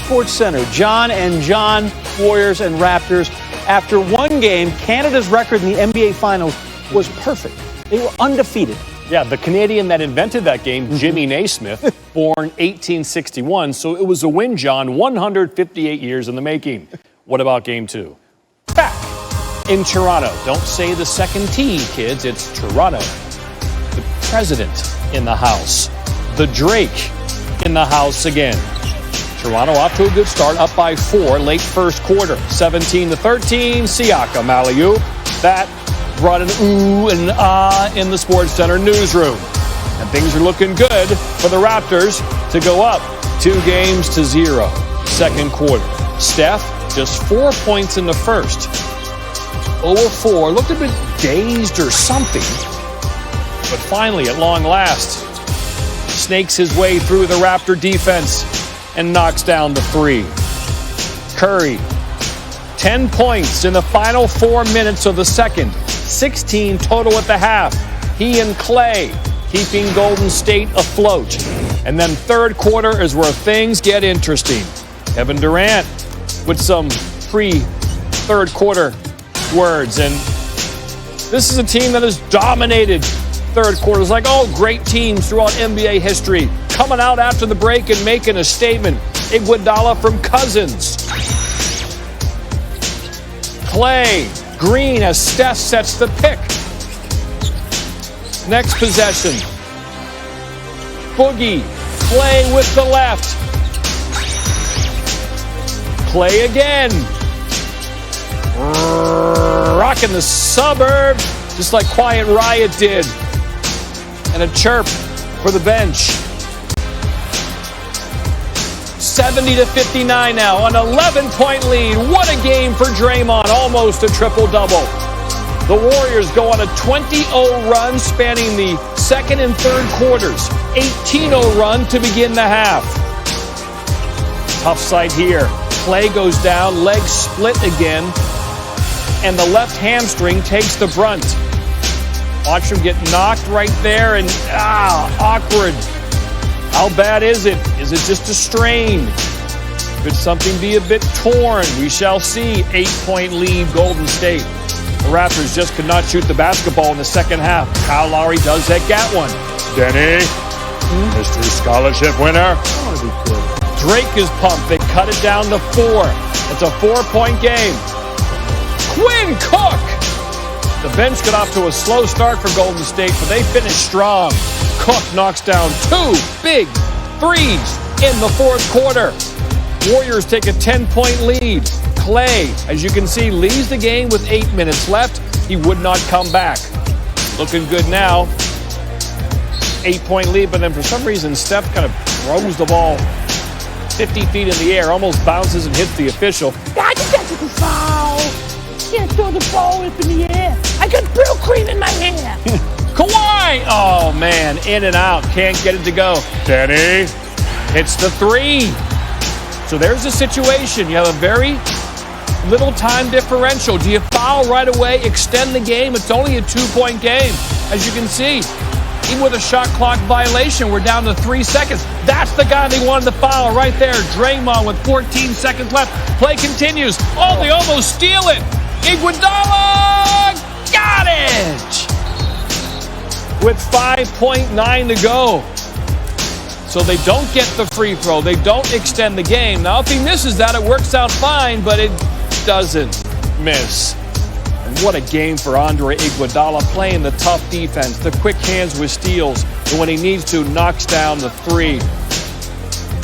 SportsCenter. John and John, Warriors and Raptors. After one game, Canada's record in the NBA Finals was perfect. They were undefeated. Yeah, the Canadian that invented that game, Jimmy Naismith, born 1861. So it was a win, John, 158 years in the making. What about game two? Back in Toronto. Don't say the second T, kids. It's Toronto. The president in the house. The Drake in the house again. Toronto off to a good start, up by 4, late first quarter. 17-13, Siakam alley-oop. That brought an ooh and an ah in the SportsCenter newsroom. And things are looking good for the Raptors to go up 2-0. Second quarter. Steph, just 4 points in the first. 0 of 4, looked a bit dazed or something. But finally, at long last, snakes his way through the Raptor defense and knocks down the 3. Curry, 10 points in the final 4 minutes of the second. 16 total at the half. He and Clay keeping Golden State afloat. And then third quarter is where things get interesting. Kevin Durant with some pre-third quarter words. And this is a team that has dominated third quarters. Like all great teams throughout NBA history. Coming out after the break and making a statement. Iguodala from Cousins. Clay, Green as Steph sets the pick. Next possession. Boogie, Clay with the left. Clay again. Rocking the suburb, just like Quiet Riot did. And a chirp for the bench. 70-59 now, an 11-point lead. What a game for Draymond, almost a triple-double. The Warriors go on a 20-0 run spanning the second and third quarters. 18-0 run to begin the half. Tough sight here. Clay goes down, legs split again, and the left hamstring takes the brunt. Watch him get knocked right there, and awkward. How bad is it? Is it just a strain? Could something be a bit torn? We shall see. 8-point lead, Golden State. The Raptors just could not shoot the basketball in the second half. Kyle Lowry does that one. Denny, Mr. Scholarship winner. Drake is pumped. They cut it down to 4. It's a 4-point game. Quinn Cook. The bench got off to a slow start for Golden State, but they finished strong. Cook knocks down 2 big threes in the fourth quarter. Warriors take a 10-point lead. Clay, as you can see, leaves the game with 8 minutes left. He would not come back. Looking good now. 8-point lead, but then for some reason, Steph kind of throws the ball 50 feet in the air, almost bounces and hits the official. That's a technical foul. Can't throw the ball up in the air. I got Brill cream in my hair. Kawhi! Oh, man, in and out. Can't get it to go. Denny hits the 3. So there's a situation. You have a very little time differential. Do you foul right away, extend the game? It's only a 2-point game, as you can see. Even with a shot clock violation, we're down to 3 seconds. That's the guy they wanted to foul right there. Draymond with 14 seconds left. Play continues. Oh, they almost steal it. Iguodala got it! With 5.9 to go. So they don't get the free throw. They don't extend the game. Now, if he misses that, it works out fine, but it doesn't miss. And what a game for Andre Iguodala, playing the tough defense, the quick hands with steals, and when he needs to, knocks down the 3.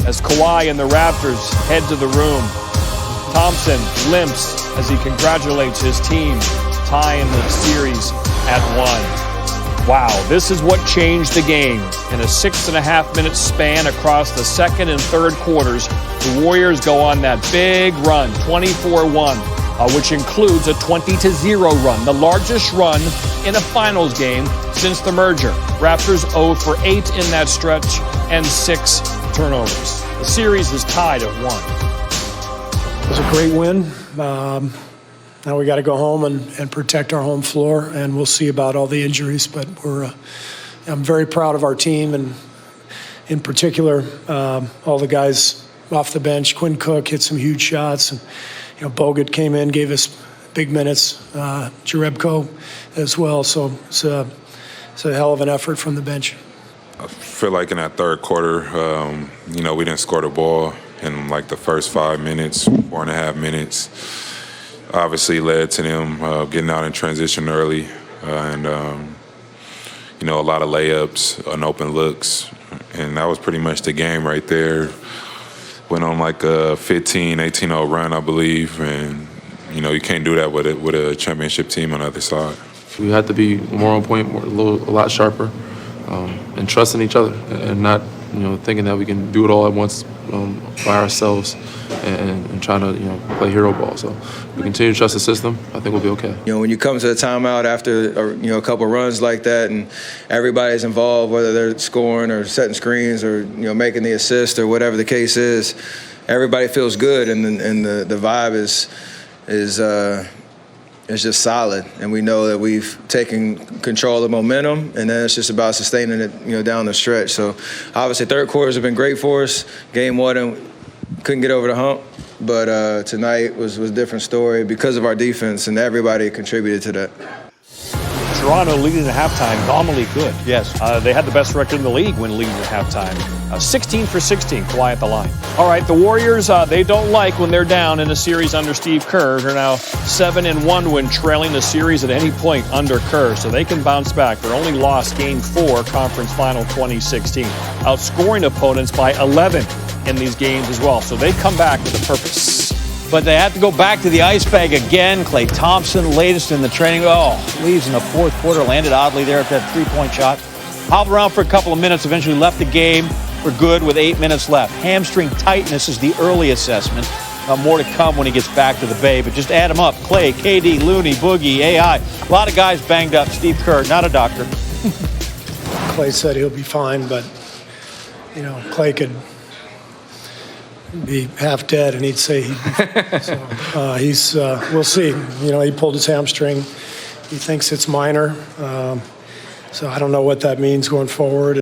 As Kawhi and the Raptors head to the room, Thompson limps as he congratulates his team, tying the series at 1. Wow, this is what changed the game. In a 6.5-minute span across the second and third quarters, the Warriors go on that big run, 24-1, which includes a 20-0 run, the largest run in a finals game since the merger. Raptors 0 for 8 in that stretch and 6 turnovers. The series is tied at 1. It was a great win. Now we got to go home and protect our home floor, and we'll see about all the injuries. But I'm very proud of our team, and in particular, all the guys off the bench. Quinn Cook hit some huge shots, and Bogut came in, gave us big minutes. Jerebko as well. So it's a hell of an effort from the bench. I feel like in that third quarter, we didn't score the ball in like the first 5 minutes, 4.5 minutes. Obviously led to them getting out in transition early, and a lot of layups, unopened looks, and that was pretty much the game right there. Went on like a 15, 18-0 run, I believe, and you can't do that with a championship team on the other side. We had to be more on point, a lot sharper, and trusting each other, and not thinking that we can do it all at once by ourselves, and trying to play hero ball. So we continue to trust the system. I think we'll be okay. When you come to a timeout after a couple runs like that, and everybody's involved, whether they're scoring or setting screens or making the assist or whatever the case is, everybody feels good, and the vibe is just solid, and we know that we've taken control of the momentum, and then it's just about sustaining it, down the stretch. So, obviously, third quarters have been great for us. Game one, couldn't get over the hump, but tonight was a different story because of our defense, and everybody contributed to that. Toronto leading at halftime, nominally good. Yes. They had the best record in the league when leading at halftime. 16 for 16, Kawhi at the line. All right, the Warriors, they don't like when they're down in a series under Steve Kerr. They're now 7-1 when trailing the series at any point under Kerr, so they can bounce back. Their only loss, Game 4, Conference Final 2016. Outscoring opponents by 11 in these games as well, so they come back with a purpose. But they have to go back to the ice bag again. Klay Thompson, latest in the training. Leaves in the fourth quarter. Landed oddly there at that three-point shot. Hobbled around for a couple of minutes. Eventually left the game for good with 8 minutes left. Hamstring tightness is the early assessment. More to come when he gets back to the Bay. But just add them up. Klay, KD, Looney, Boogie, AI. A lot of guys banged up. Steve Kerr, not a doctor. Klay said he'll be fine, but, Klay could be half dead, and he'd say he'd be so we'll see. He pulled his hamstring. He thinks it's minor, so I don't know what that means going forward.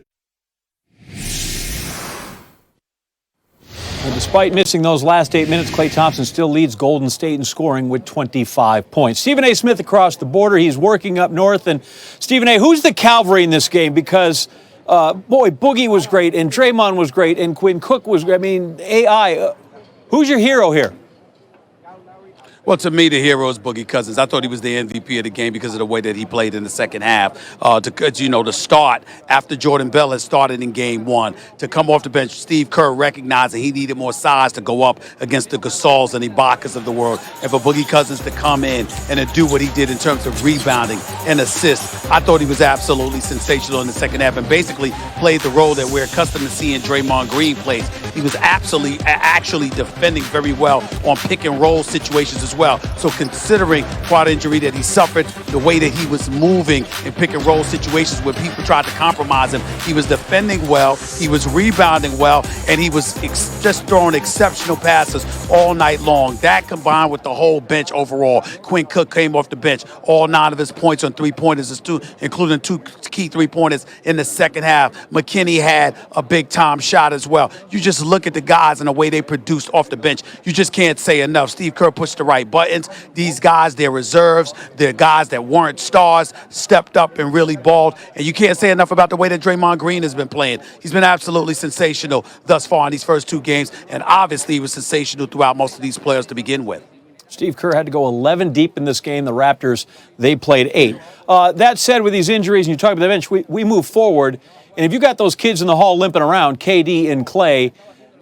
Well, despite missing those last 8 minutes, Klay Thompson still leads Golden State in scoring with 25 points. Stephen A. Smith across the border. He's working up north. And Stephen A., who's the cavalry in this game? Because Boogie was great, and Draymond was great, and Quinn Cook was great. I mean, AI, who's your hero here? Well, to me, the hero is Boogie Cousins. I thought he was the MVP of the game because of the way that he played in the second half. To start after Jordan Bell had started in game one, to come off the bench, Steve Kerr recognizing he needed more size to go up against the Gasols and Ibakas of the world, and for Boogie Cousins to come in and to do what he did in terms of rebounding and assists. I thought he was absolutely sensational in the second half and basically played the role that we're accustomed to seeing Draymond Green plays. He was actually defending very well on pick and roll situations as well. So considering quad injury that he suffered, the way that he was moving in pick and roll situations where people tried to compromise him, he was defending well, he was rebounding well, and he was just throwing exceptional passes all night long. That combined with the whole bench overall. Quinn Cook came off the bench, all 9 of his points on three-pointers, including 2 key three-pointers in the second half. McKinney had a big-time shot as well. You just look at the guys and the way they produced off the bench. You just can't say enough. Steve Kerr pushed the right buttons. These guys, they're reserves. They're guys that weren't stars, stepped up and really balled. And you can't say enough about the way that Draymond Green has been playing. He's been absolutely sensational thus far in these first 2 games. And obviously he was sensational throughout most of these players to begin with. Steve Kerr had to go 11 deep in this game. The Raptors, they played 8. That said, with these injuries, and you talk about the bench, we move forward. And if you got those kids in the hall limping around, KD and Klay,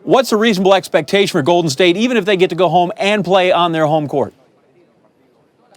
what's a reasonable expectation for Golden State, even if they get to go home and play on their home court?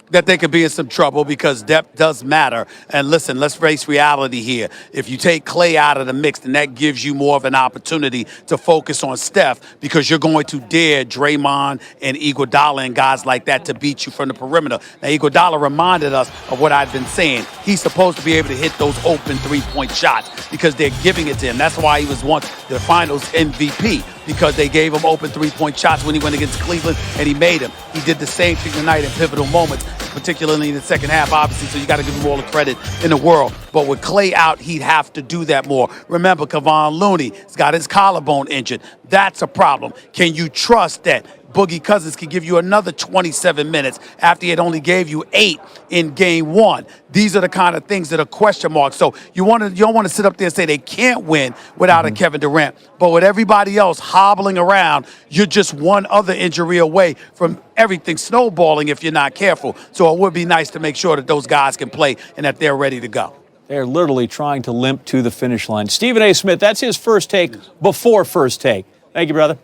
That they could be in some trouble because depth does matter. And listen, let's face reality here. If you take Klay out of the mix, then that gives you more of an opportunity to focus on Steph because you're going to dare Draymond and Iguodala and guys like that to beat you from the perimeter. Now, Iguodala reminded us of what I've been saying. He's supposed to be able to hit those open three-point shots because they're giving it to him. That's why he was once the Finals MVP, because they gave him open three-point shots when he went against Cleveland, and he made them. He did the same thing tonight in pivotal moments. particularly in the second half, obviously, so you got to give him all the credit in the world. But with Clay out, he'd have to do that more. Remember, Kevon Looney's got his collarbone injured. That's a problem. Can you trust that Boogie Cousins can give you another 27 minutes after he had only gave you 8 in game 1? These are the kind of things that are question marks. So you don't want to sit up there and say they can't win without a Kevin Durant. But with everybody else hobbling around, you're just one other injury away from everything snowballing if you're not careful. So it would be nice to make sure that those guys can play and that they're ready to go. They're literally trying to limp to the finish line. Stephen A. Smith, that's his first take before first take. Thank you, brother.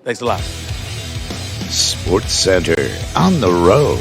Thanks a lot. SportsCenter on the road.